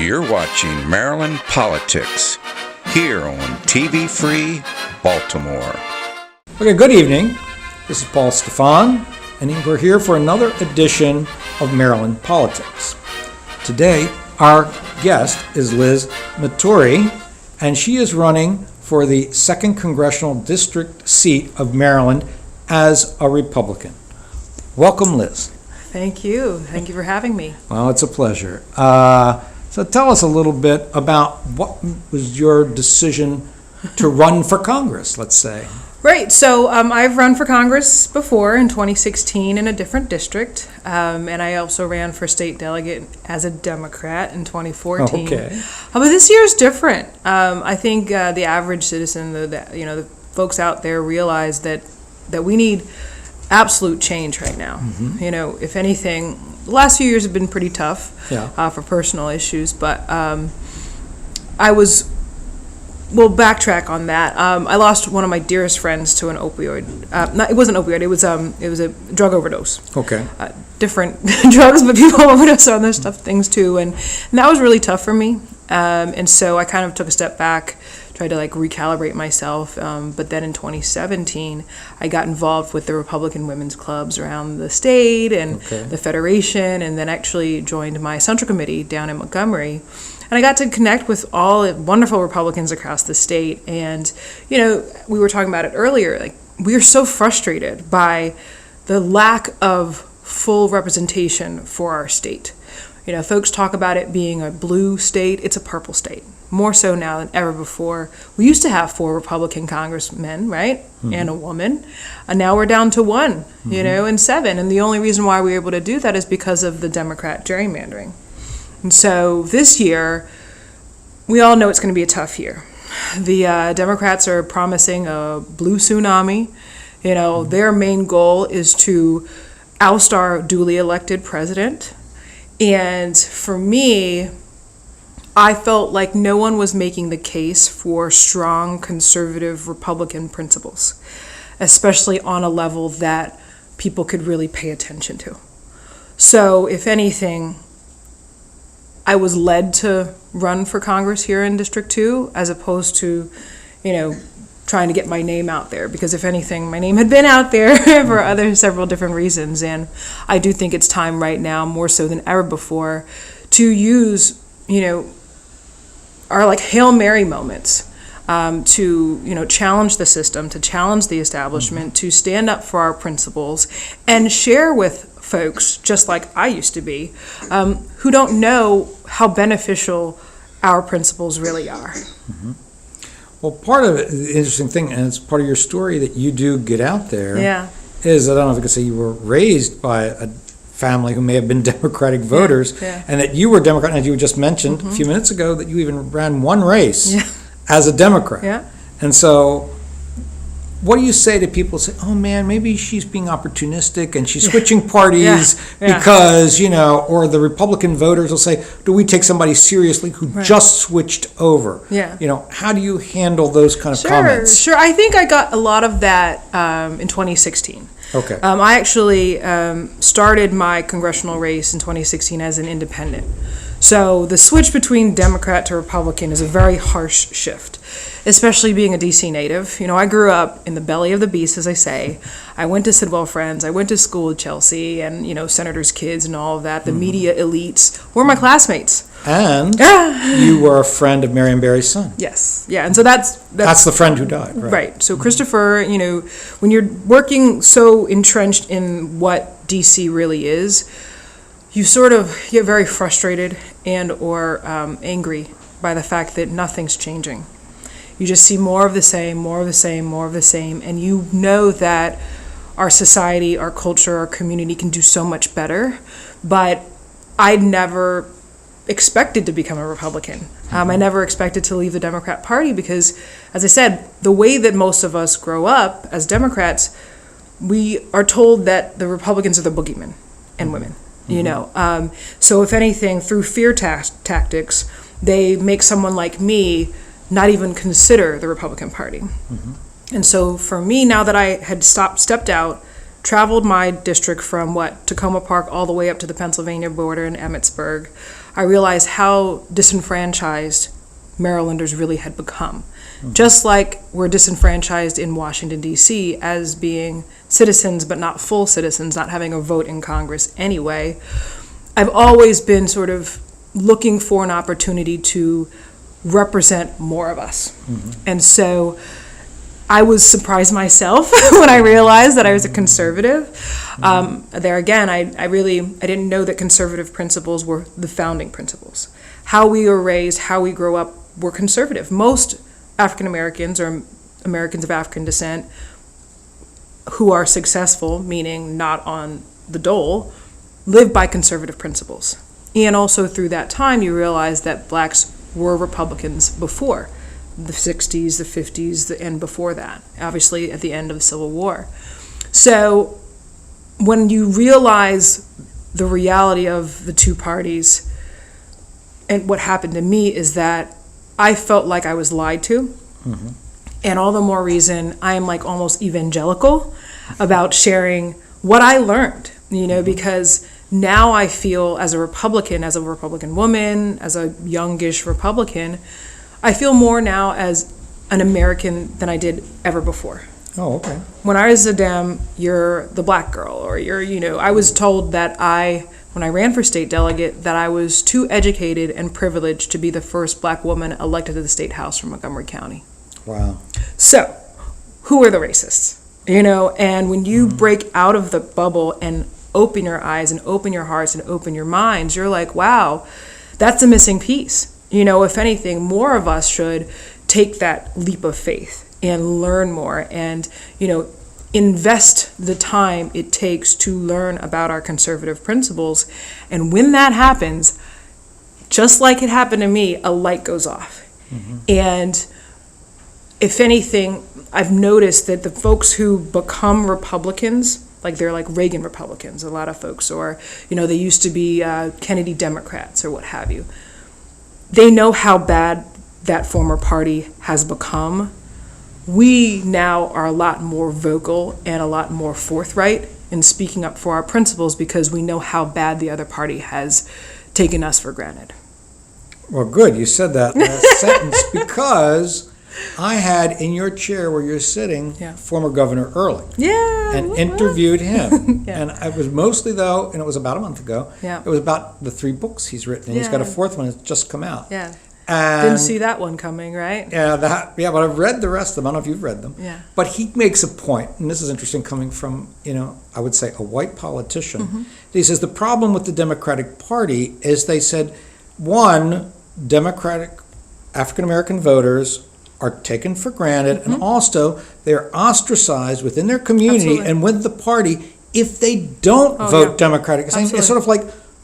You're watching Maryland Politics here on TV Free Baltimore. Okay, good evening. This is Paul Stefan, and we're here for another edition of Maryland Politics. Today, our guest is Liz Matory, and she is running for the 2nd Congressional District seat of Maryland as a Republican. Welcome, Liz. Thank you. Thank you for having me. Well, it's a pleasure. So tell us a little bit about what was your decision to run for Congress, let's say. Right. So I've run for Congress before in 2016 in a different district, and I also ran for state delegate as a Democrat in 2014. Okay. But this year's different. I think the average citizen, the folks out there realize that we need absolute change right now. Mm-hmm. If anything, the last few years have been pretty tough for personal issues, but we'll backtrack on that. I lost one of my dearest friends to an opioid. It wasn't opioid. It was a drug overdose. Okay. Different drugs, but people overdose on those things too, and that was really tough for me. And so I kind of took a step back, tried to recalibrate myself. But then in 2017, I got involved with the Republican women's clubs around the state and the Federation, and then actually joined my Central Committee down in Montgomery. And I got to connect with all wonderful Republicans across the state. And, we were talking about it earlier, we are so frustrated by the lack of full representation for our state. Folks talk about it being a blue state. It's a purple state, more so now than ever before. We used to have 4 Republican congressmen, right, mm-hmm. and a woman. And now we're down to 1, mm-hmm. And 7. And the only reason why we're able to do that is because of the Democrat gerrymandering. And so this year, we all know it's going to be a tough year. The Democrats are promising a blue tsunami. Their main goal is to oust our duly elected president. And for me, I felt like no one was making the case for strong conservative Republican principles, especially on a level that people could really pay attention to. So if anything, I was led to run for Congress here in District 2 as opposed to, trying to get my name out there, because if anything, my name had been out there for several different reasons. And I do think it's time right now, more so than ever before, to use, our Hail Mary moments to, challenge the system, to challenge the establishment, mm-hmm. to stand up for our principles and share with folks, just like I used to be, who don't know how beneficial our principles really are. Mm-hmm. Well, part of it, the interesting thing, and it's part of your story that you do get out there, is, I don't know if I could say you were raised by a family who may have been Democratic voters, and that you were Democrat, as you just mentioned mm-hmm. a few minutes ago, that you even ran one race as a Democrat. Yeah. And so what do you say to people who say, oh man, maybe she's being opportunistic and she's switching parties because, or the Republican voters will say, do we take somebody seriously who just switched over? Yeah. How do you handle those kind of comments? Sure. I think I got a lot of that in 2016. Okay. I actually started my congressional race in 2016 as an independent. So the switch between Democrat to Republican is a very harsh shift, especially being a DC native. I grew up in the belly of the beast, as I say. I went to Sidwell Friends. I went to school at Chelsea and, senators' kids and all of that. The media elites were my classmates. And you were a friend of Marion Barry's son. Yes. Yeah. And so that's the friend who died, right? Right. So Christopher, when you're working so entrenched in what DC really is, you sort of get very frustrated and or angry by the fact that nothing's changing. You just see more of the same, more of the same, more of the same, and you know that our society, our culture, our community can do so much better, but I'd never expected to become a Republican. I never expected to leave the Democrat Party because, as I said, the way that most of us grow up as Democrats, we are told that the Republicans are the boogeymen and women. So if anything, through fear tactics, they make someone like me not even consider the Republican Party. Mm-hmm. And so for me, now that I had stepped out traveled my district from Tacoma Park all the way up to the Pennsylvania border in Emmitsburg, I realized how disenfranchised Marylanders really had become. Just like we're disenfranchised in Washington, D.C. as being citizens, but not full citizens, not having a vote in Congress anyway, I've always been sort of looking for an opportunity to represent more of us. And so I was surprised myself when I realized that I was a conservative. There again, I didn't know that conservative principles were the founding principles. How we were raised, how we grow up, were conservative. Most African Americans or Americans of African descent who are successful, meaning not on the dole, live by conservative principles. And also through that time, you realize that blacks were Republicans before the 60s, the 50s, and before that, obviously at the end of the Civil War. So when you realize the reality of the two parties, and what happened to me is that I felt like I was lied to. And all the more reason I am like almost evangelical about sharing what I learned, because now I feel as a Republican woman, as a youngish Republican, I feel more now as an American than I did ever before. Oh, okay. When I was a Dem, you're the black girl, or I was told that when I ran for state delegate, that I was too educated and privileged to be the first black woman elected to the state house from Montgomery County. Wow. So, who are the racists? And when you break out of the bubble and open your eyes and open your hearts and open your minds, you're like, wow, that's a missing piece. If anything, more of us should take that leap of faith and learn more and, invest the time it takes to learn about our conservative principles. And when that happens, just like it happened to me, a light goes off. And if anything, I've noticed that the folks who become Republicans, like they're like Reagan Republicans, a lot of folks, or, they used to be Kennedy Democrats or what have you. They know how bad that former party has become. We now are a lot more vocal and a lot more forthright in speaking up for our principles because we know how bad the other party has taken us for granted. Well, good. You said that last sentence because I had in your chair where you're sitting former Governor Early. Yeah. And interviewed him. And I was mostly, though, and it was about a month ago, it was about the 3 books he's written. And he's got a 4th one that's just come out. Yeah. And didn't see that one coming, right? But I've read the rest of them. I don't know if you've read them. Yeah. But he makes a point, and this is interesting coming from, I would say a white politician. He says the problem with the Democratic Party is they said, one, Democratic African-American voters are taken for granted, and also they're ostracized within their community and with the party if they don't vote Democratic. It's sort of like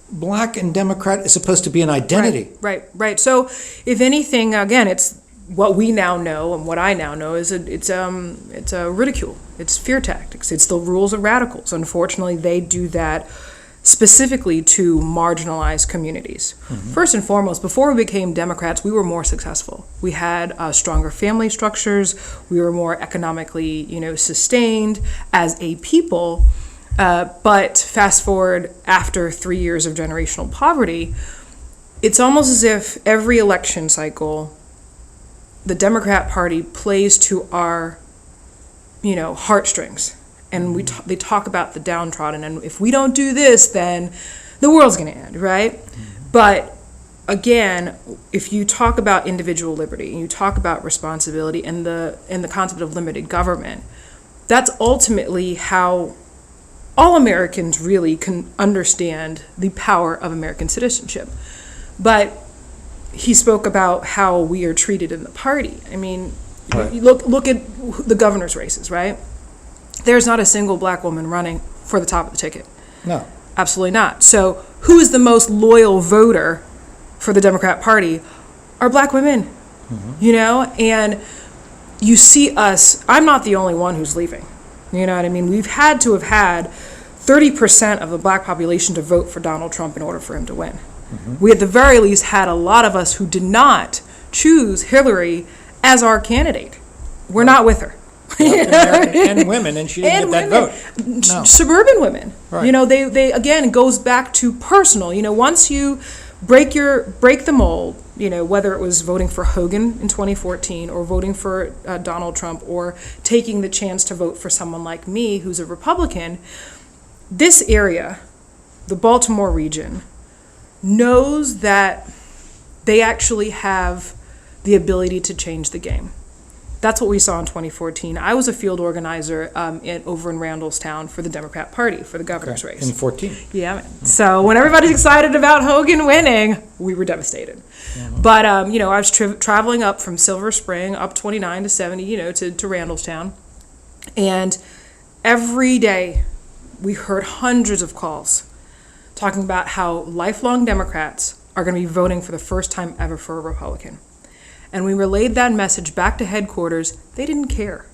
black and Democrat is supposed to be an identity. Right. So, if anything, again, it's what we now know and what I now know is it's a ridicule. It's fear tactics. It's the rules of radicals. Unfortunately, they do that specifically to marginalized communities. First and foremost, before we became Democrats, we were more successful. We had stronger family structures. We were more economically, sustained as a people. But fast forward after 3 years of generational poverty, it's almost as if every election cycle, the Democrat Party plays to our, heartstrings. And they talk about the downtrodden, and if we don't do this, then the world's going to end, right? But again, if you talk about individual liberty and you talk about responsibility and the concept of limited government, that's ultimately how all Americans really can understand the power of American citizenship. But he spoke about how we are treated in the party. I mean, you look at the governor's races, right? There's not a single black woman running for the top of the ticket. No. Absolutely not. So who is the most loyal voter for the Democrat Party? Are black women, And you see us, I'm not the only one who's leaving. You know what I mean? We've had to have had 30% of the black population to vote for Donald Trump in order for him to win. We at the very least had a lot of us who did not choose Hillary as our candidate. We're not with her. African American and women, and she didn't get that vote. No. Suburban women. Right. You know, they again, it goes back to personal. You know, once you break the mold, you know, whether it was voting for Hogan in 2014 or voting for Donald Trump or taking the chance to vote for someone like me who's a Republican, this area, the Baltimore region, knows that they actually have the ability to change the game. That's what we saw in 2014. I was a field organizer over in Randallstown for the Democrat Party for the governor's race. In 14. Yeah, man. So when everybody's excited about Hogan winning, we were devastated. Mm-hmm. But, you know, I was traveling up from Silver Spring, up 29 to 70, you know, to Randallstown. And every day we heard hundreds of calls talking about how lifelong Democrats are going to be voting for the first time ever for a Republican. And we relayed that message back to headquarters. They didn't care.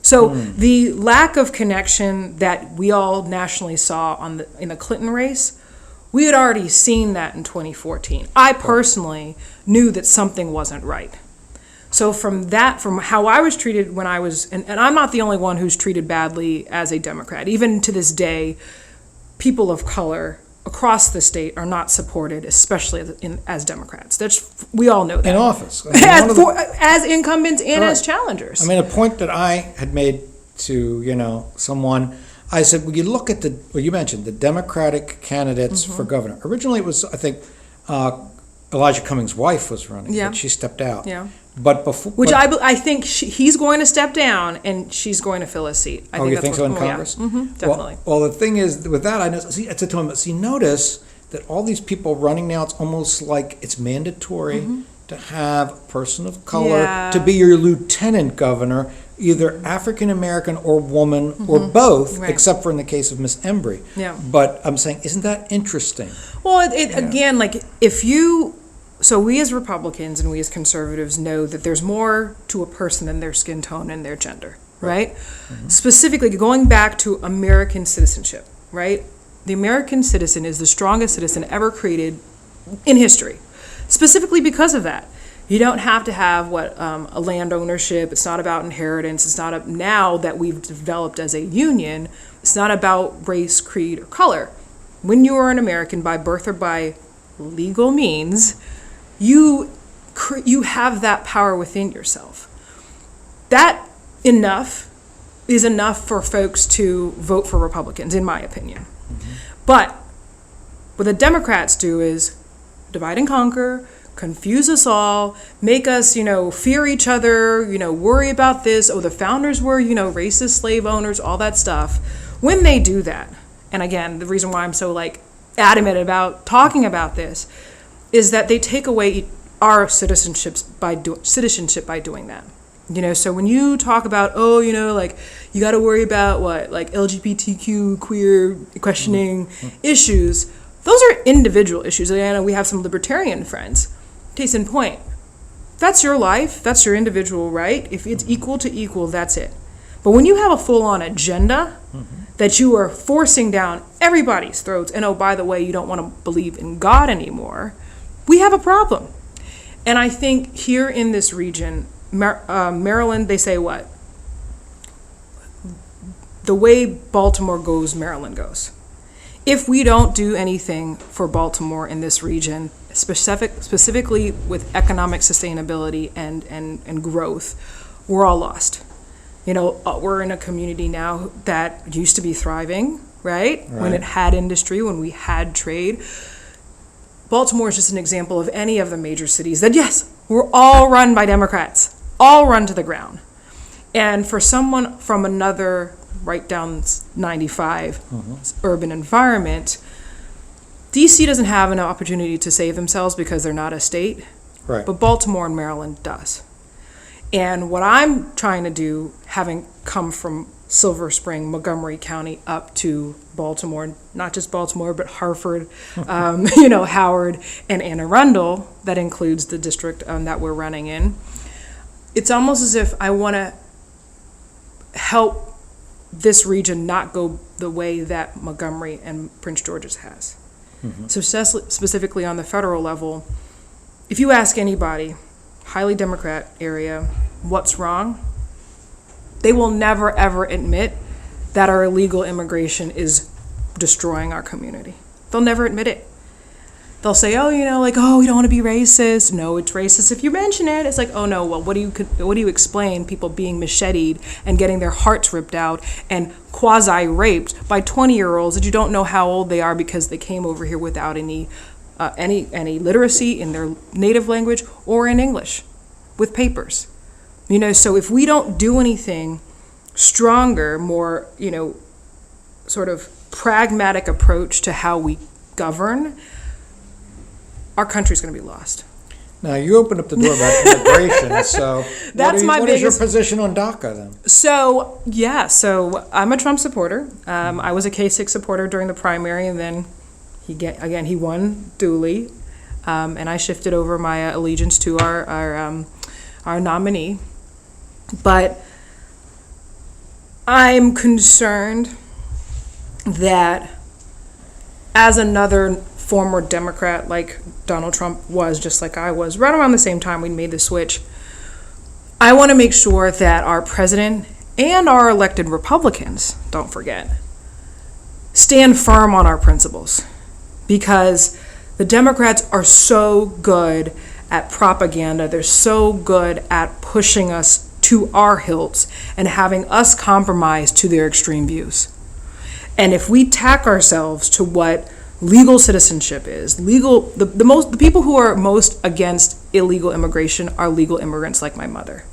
So the lack of connection that we all nationally saw in the Clinton race, we had already seen that in 2014. I personally knew that something wasn't right. So from how I was treated when I was, and I'm not the only one who's treated badly as a Democrat. Even to this day, people of color across the state are not supported, especially as Democrats. We all know that. In office. As incumbents and as challengers. I mean, a point that I had made to, you know, someone, I said, well, you look at you mentioned the Democratic candidates for governor. Originally it was, I think, Elijah Cummings' wife was running, but she stepped out. Yeah. But before, I think he's going to step down and she's going to fill a seat. You think so in Congress? Yeah. Mm-hmm, definitely. Well, the thing is, with that, I said to him, notice that all these people running now, it's almost like it's mandatory to have a person of color to be your lieutenant governor, either African American or woman or both, except for in the case of Miss Embry. Yeah. But I'm saying, isn't that interesting? Well, again, like so we as Republicans and we as conservatives know that there's more to a person than their skin tone and their gender, right? Mm-hmm. Specifically, going back to American citizenship, right? The American citizen is the strongest citizen ever created in history, specifically because of that. You don't have to have a land ownership. It's not about inheritance. It's not now that we've developed as a union, it's not about race, creed, or color. When you are an American by birth or by legal means, you have that power within yourself. That is enough for folks to vote for Republicans, in my opinion. But what the Democrats do is divide and conquer, confuse us all, make us, fear each other, worry about this. Oh, the founders were, racist slave owners, all that stuff. When they do that, and again, the reason why I'm so adamant about talking about this is that they take away our citizenship by doing that. So when you talk about, you got to worry about LGBTQ, queer, questioning issues, those are individual issues. And I know we have some libertarian friends. Case in point, that's your life, that's your individual right. If it's equal to equal, that's it. But when you have a full-on agenda that you are forcing down everybody's throats, and oh, by the way, you don't want to believe in God anymore, we have a problem. And I think here in this region, Maryland, they say what? The way Baltimore goes, Maryland goes. If we don't do anything for Baltimore in this region, specifically with economic sustainability and growth, we're all lost. We're in a community now that used to be thriving, right? When it had industry, when we had trade. Baltimore is just an example of any of the major cities that, yes, we're all run by Democrats, all run to the ground. And for someone from another right down 95 urban environment, DC doesn't have an opportunity to save themselves because they're not a state, but Baltimore and Maryland does. And what I'm trying to do, having come from Silver Spring, Montgomery County up to Baltimore, not just Baltimore, but Hartford, Howard, and Anne Arundel, that includes the district that we're running in. It's almost as if I want to help this region not go the way that Montgomery and Prince George's has. So specifically on the federal level, if you ask anybody, highly Democrat area, what's wrong? They will never, ever admit that our illegal immigration is destroying our community. They'll never admit it. They'll say, oh, we don't want to be racist. No, it's racist if you mention it. It's like, oh no, well, what do you explain people being macheted and getting their hearts ripped out and quasi-raped by 20-year-olds that you don't know how old they are because they came over here without any literacy in their native language or in English with papers. So if we don't do anything stronger, more, sort of pragmatic approach to how we govern, our country's going to be lost. Now, you opened up the door about immigration, so what is your position on DACA then? So I'm a Trump supporter. I was a Kasich supporter during the primary, and then he won duly, and I shifted over my allegiance to our nominee. But I'm concerned that as another former Democrat like Donald Trump was, just like I was, right around the same time we made the switch, I want to make sure that our president and our elected Republicans, don't forget, stand firm on our principles. Because the Democrats are so good at propaganda, they're so good at pushing us to our hilts and having us compromise to their extreme views. And if we tack ourselves to what legal citizenship is, the people who are most against illegal immigration are legal immigrants like my mother.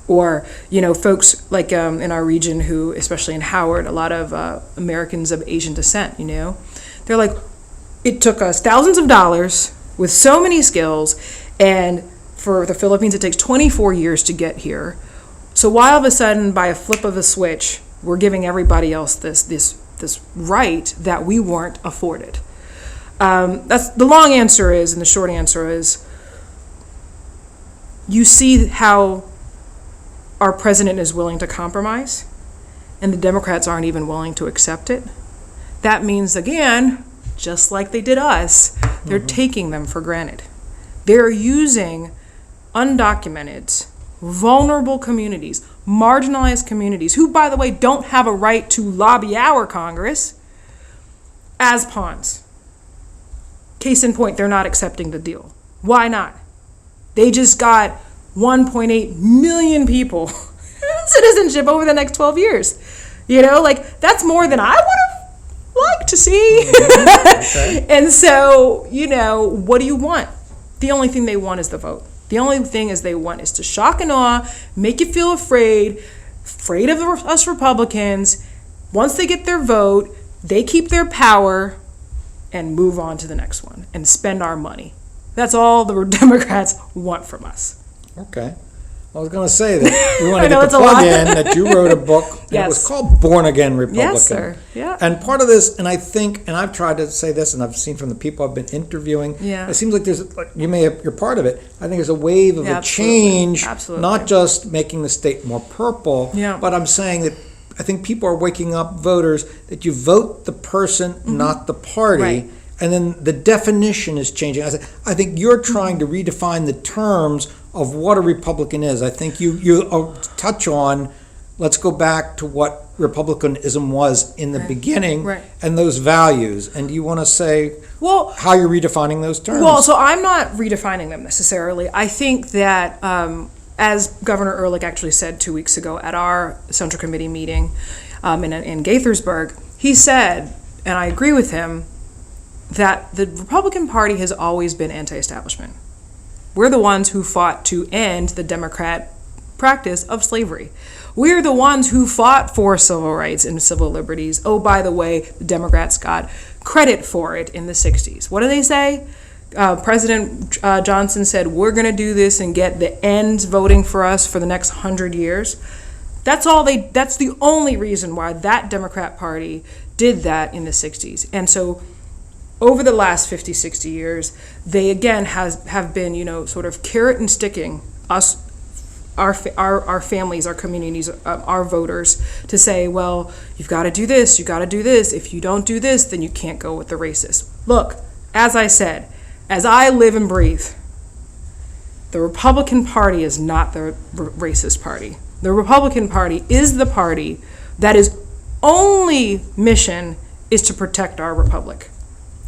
Or, folks like in our region who, especially in Howard, a lot of Americans of Asian descent, they're like, it took us thousands of dollars with so many skills, and for the Philippines it takes 24 years to get here. So why all of a sudden, by a flip of a switch, we're giving everybody else this right that we weren't afforded? That's the long answer is, and the short answer is, you see how our president is willing to compromise, and the Democrats aren't even willing to accept it. That means, again, just like they did us, they're taking them for granted. They're using undocumented, vulnerable communities, marginalized communities, who, by the way, don't have a right to lobby our Congress, as pawns. Case in point, they're not accepting the deal. Why not? They just got 1.8 million people citizenship over the next 12 years. That's more than I would have liked to see. Okay. And so, what do you want? The only thing they want is the vote. The only thing they want is to shock and awe, make you feel afraid of us Republicans. Once they get their vote, they keep their power and move on to the next one and spend our money. That's all the Democrats want from us. Okay. I was going to say that we want to get the plug in that you wrote a book. Yes. And it was called Born Again Republican. Yes, sir. Yeah. And part of this, and I think, and I've tried to say this, and I've seen from the people I've been interviewing, it seems like you're part of it. I think there's a wave of a change, not just making the state more purple, but I'm saying that I think people are waking up, voters, that you vote the person, not the party. Right. And then the definition is changing. I think you're trying to redefine the terms of what a Republican is. I think you touch on, let's go back to what Republicanism was in the beginning and those values. And you want to say how you're redefining those terms? Well, so I'm not redefining them necessarily. I think that, as Governor Ehrlich actually said 2 weeks ago at our Central Committee meeting in Gaithersburg, he said, and I agree with him, that the Republican Party has always been anti-establishment. We're the ones who fought to end the Democrat practice of slavery. We're the ones who fought for civil rights and civil liberties. Oh, by the way, the Democrats got credit for it in the 60s. What do they say? President Johnson said, we're going to do this and get the ends voting for us for the next 100 years. That's the only reason why that Democrat Party did that in the 60s. And so over the last 50, 60 years, they again have been, sort of carrot and sticking us, our families, our communities, our voters, to say, well, you've got to do this, you've got to do this. If you don't do this, then you can't go with the racists. Look, as I said, as I live and breathe, the Republican Party is not the racist party. The Republican Party is the party that is only mission is to protect our republic,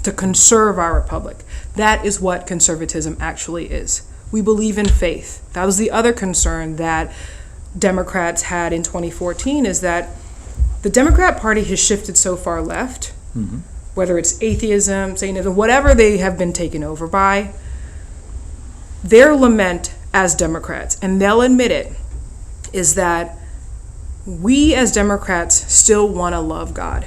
to conserve our republic. That is what conservatism actually is. We believe in faith. That was the other concern that Democrats had in 2014, is that the Democrat Party has shifted so far left, whether it's atheism, Satanism, whatever they have been taken over by. Their lament as Democrats, and they'll admit it, is that we as Democrats still want to love God.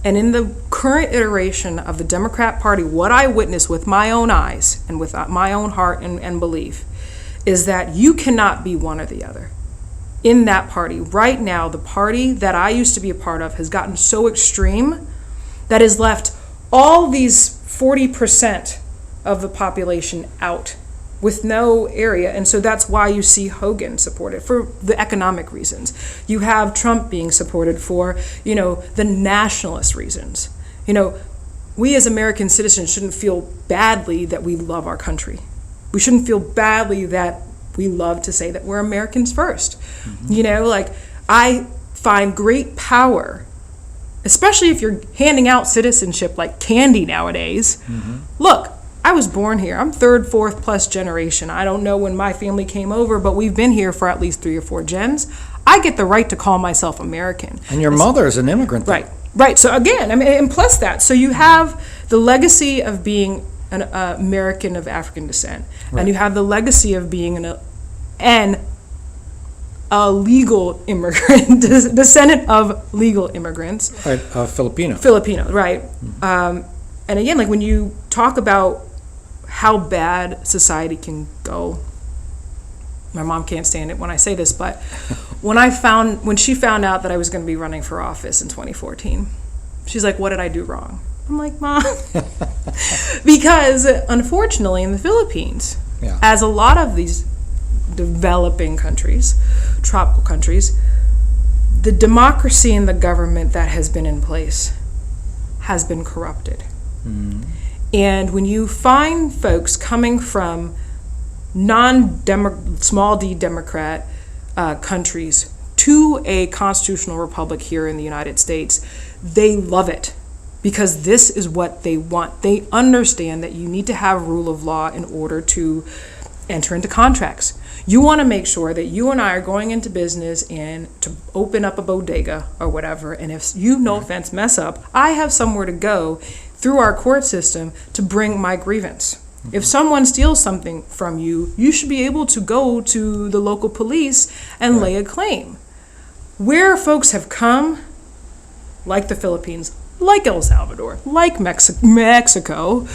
And in the current iteration of the Democrat Party, what I witness with my own eyes and with my own heart and belief is that you cannot be one or the other. In that party, right now, the party that I used to be a part of has gotten so extreme that has left all these 40% of the population out with no area. And so that's why you see Hogan supported, for the economic reasons. You have Trump being supported for, the nationalist reasons. We as American citizens shouldn't feel badly that we love our country. We shouldn't feel badly that we love to say that we're Americans first. I find great power, especially if you're handing out citizenship like candy nowadays. Look, I was born here. I'm third, fourth plus generation. I don't know when my family came over, but we've been here for at least 3 or 4 gens. I get the right to call myself American. And your mother is an immigrant. Right. So again, and plus that. So you have the legacy of being an American of African descent, and you have the legacy of being a legal immigrant, descendant of legal immigrants. Right, Filipino. Filipino, right. And again, like when you talk about how bad society can go, my mom can't stand it when I say this, but when she found out that I was going to be running for office in 2014, she's like, "What did I do wrong?" I'm like, "Mom," because unfortunately in the Philippines, as a lot of these developing countries, tropical countries, the democracy and the government that has been in place has been corrupted. And when you find folks coming from small d Democrat countries to a constitutional republic here in the United States, they love it because this is what they want. They understand that you need to have rule of law in order to enter into contracts. You want to make sure that you and I are going into business and to open up a bodega or whatever, and if you, no offense, mess up, I have somewhere to go through our court system to bring my grievance. If someone steals something from you, you should be able to go to the local police and lay a claim. Where folks have come, like the Philippines, like El Salvador, like Mexico,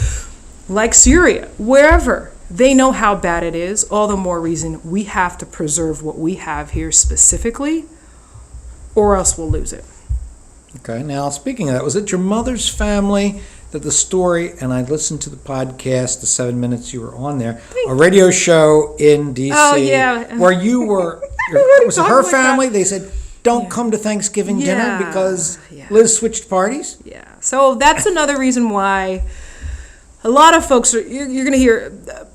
like Syria, wherever, they know how bad it is. All the more reason we have to preserve what we have here specifically, or else we'll lose it. Okay, now speaking of that, was it your mother's family that the story, and I listened to the podcast, the 7 minutes you were on there, a radio show in D.C. Where you were, was it her family? They said, don't come to Thanksgiving dinner because Liz switched parties? Yeah, so that's another reason why a lot of folks, you're going to hear,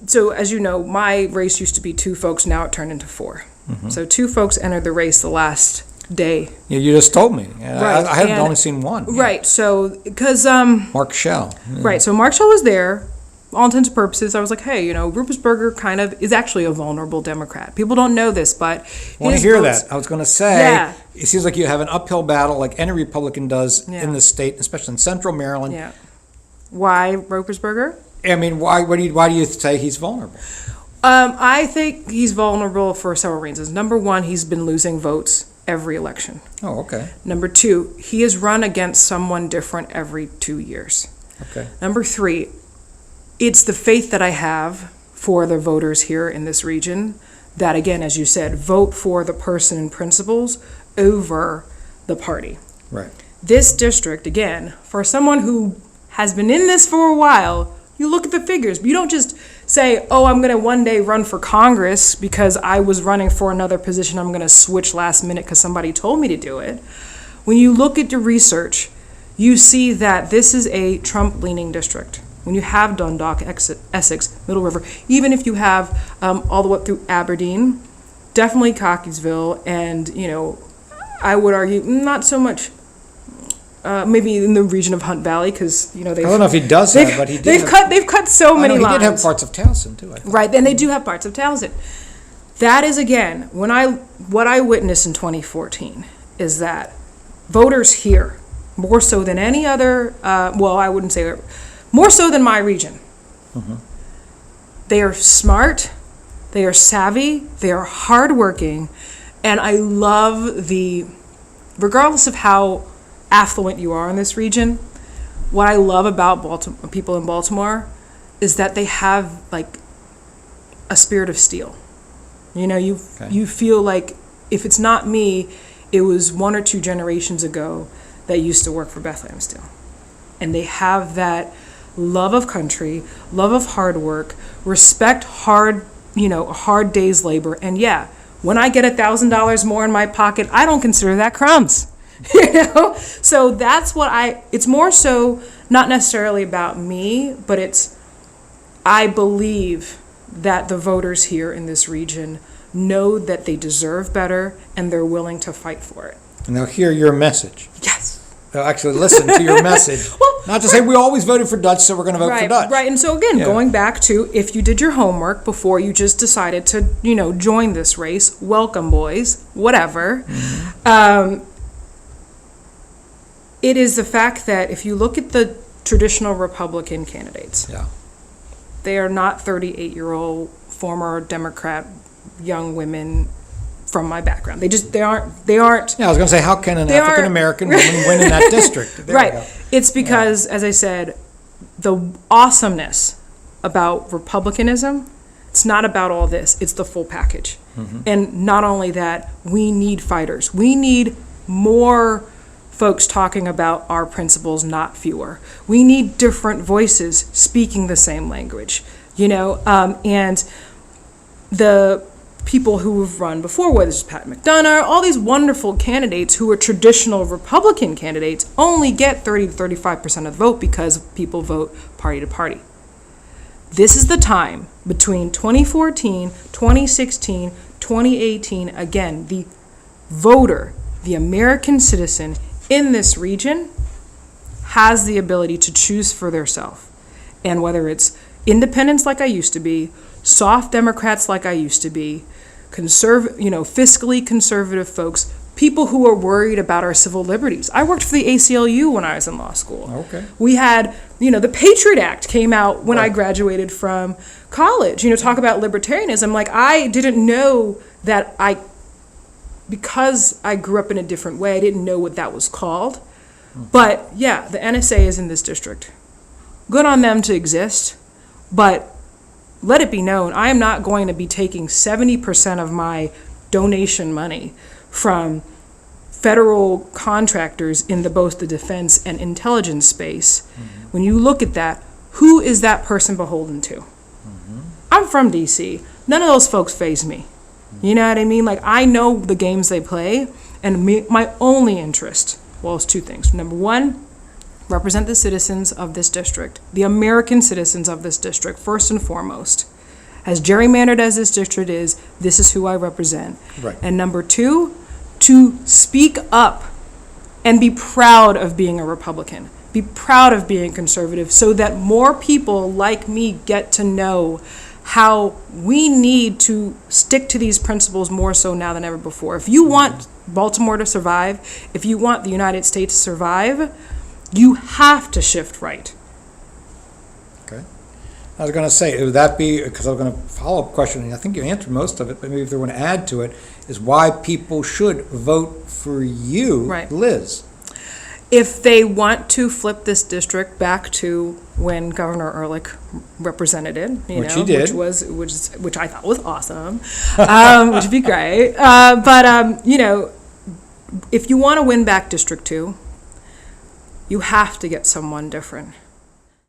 so as you know, my race used to be 2 folks, now it turned into 4. So 2 folks entered the race the last day. Yeah, you just told me. Right. I had only seen one. Right, so, because... Mark Schell. Right, so Mark Schell was there. All intents and purposes, I was like, hey, Ruppersberger kind of is actually a vulnerable Democrat. People don't know this, but... I want to hear that. I was going to say, it seems like you have an uphill battle like any Republican does in the state, especially in central Maryland. Yeah. Why Ruppersberger? I mean, why do you say he's vulnerable? I think he's vulnerable for several reasons. Number one, he's been losing votes every election. Oh, okay. Number 2, he has run against someone different every 2 years. Okay. Number 3, it's the faith that I have for the voters here in this region that, again, as you said, vote for the person and principles over the party. Right. This district, again, for someone who has been in this for a while, you look at the figures, but you don't just say, oh, I'm going to one day run for Congress because I was running for another position. I'm going to switch last minute because somebody told me to do it. When you look at the research, you see that this is a Trump-leaning district. When you have Dundalk, Essex, Middle River, even if you have all the way up through Aberdeen, definitely Cockeysville, and, I would argue not so much maybe in the region of Hunt Valley, because, I don't know if he does that, but he did. They've cut so many lines. He did have parts of Towson, too, I thought. Right, and they do have parts of Towson. That is, again, what I witnessed in 2014 is that voters here, more so than any other, I wouldn't say, more so than my region, they are smart, they are savvy, they are hardworking, and I love regardless of how affluent you are in this region, what I love about people in Baltimore is that they have like a spirit of steel. You feel like if it's not me, it was 1 or 2 generations ago that used to work for Bethlehem Steel. And they have that love of country, love of hard work, respect hard day's labor. And yeah, when I get $1,000 more in my pocket, I don't consider that crumbs. So that's it's more so not necessarily about me, but I believe that the voters here in this region know that they deserve better and they're willing to fight for it. And they'll hear your message. Yes. They'll actually listen to your message. Not to say we always voted for Dutch, so we're going to vote for Dutch. Right, and so again, going back to if you did your homework before you just decided to, join this race, welcome, boys, whatever. It is the fact that if you look at the traditional Republican candidates, they are not 38-year-old former Democrat young women from my background. They aren't. Yeah, I was going to say, how can an African American woman win in that district? Right. It's because, as I said, the awesomeness about Republicanism, it's not about all this. It's the full package. And not only that, we need fighters. We need more folks talking about our principles, not fewer. We need different voices speaking the same language, and the people who have run before, whether it's Pat McDonough, all these wonderful candidates who are traditional Republican candidates only get 30 to 35% of the vote because people vote party to party. This is the time between 2014, 2016, 2018, again, the voter, the American citizen in this region has the ability to choose for themselves. And whether it's independents like I used to be, soft Democrats like I used to be, fiscally conservative folks, people who are worried about our civil liberties. I worked for the ACLU when I was in law school. Okay. We had, the Patriot Act came out when I graduated from college. Talk about libertarianism. Like, I didn't know that because I grew up in a different way, I didn't know what that was called. But yeah, the NSA is in this district. Good on them to exist, but let it be known, I am not going to be taking 70% of my donation money from federal contractors in both the defense and intelligence space. When you look at that, who is that person beholden to? I'm from DC. None of those folks faze me. You know what I mean? Like, I know the games they play, and my only interest, it's 2 things. Number 1, represent the citizens of this district, the American citizens of this district, first and foremost. As gerrymandered as this district is, this is who I represent. Right. And number 2, to speak up and be proud of being a Republican, be proud of being conservative, so that more people like me get to know how we need to stick to these principles more so now than ever before. If you want Baltimore to survive, if you want the United States to survive, you have to shift right. Okay. I was going to say, would that be, because I was going to follow up question, and I think you answered most of it, but maybe if they want to add to it, is why people should vote for you, Liz. If they want to flip this district back to when Governor Ehrlich represented it, which he did, which I thought was awesome, which would be great. But if you want to win back District 2, you have to get someone different.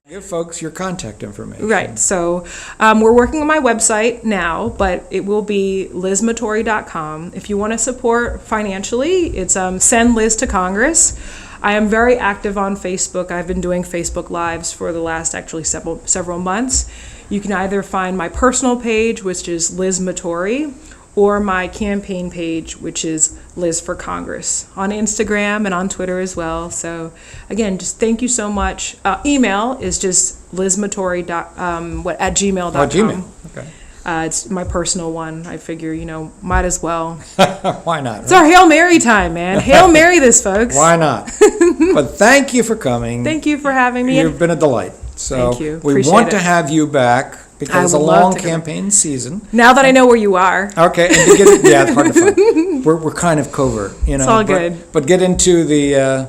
Give folks your contact information. Right. So we're working on my website now, but it will be lizmatory.com. If you want to support financially, it's Send Liz to Congress. I am very active on Facebook. I've been doing Facebook Lives for the last actually several months. You can either find my personal page, which is Liz Matory, or my campaign page, which is Liz for Congress, on Instagram and on Twitter as well. So again, just thank you so much. Email is just lizmatory at gmail.com. Oh, Gmail. Okay. It's my personal one. I figure, might as well. Why not? It's our Hail Mary time, man. Hail Mary this, folks. Why not? But thank you for coming. Thank you for having me. You've been a delight. So Thank you. we Appreciate want it. to have you back because it's I a would love long to come back. campaign season. Now that I know where you are. Okay, and to get it, yeah, it's hard to find. We're kind of covert, It's all good. But get into the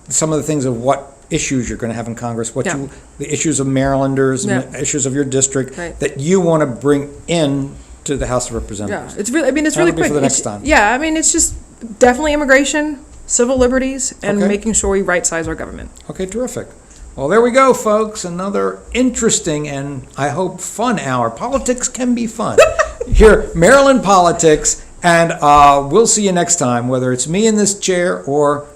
some of the things of what issues you're going to have in Congress, Yeah. the issues of Marylanders, and Yeah. the issues of your district Right. that you want to bring in to the House of Representatives. Yeah, it's really. I mean, it's That'll really be quick. for the next It's- time. Yeah, I mean, it's just definitely immigration, civil liberties, and Okay. making sure we right size our government. Okay, terrific. Well, there we go, folks. Another interesting and I hope fun hour. Politics can be fun. Here, Maryland Politics, and we'll see you next time, whether it's me in this chair or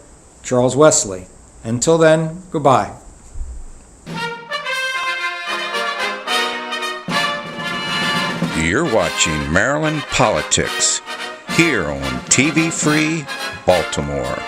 Charles Wesley. Until then, goodbye. You're watching Maryland Politics here on TV Free Baltimore.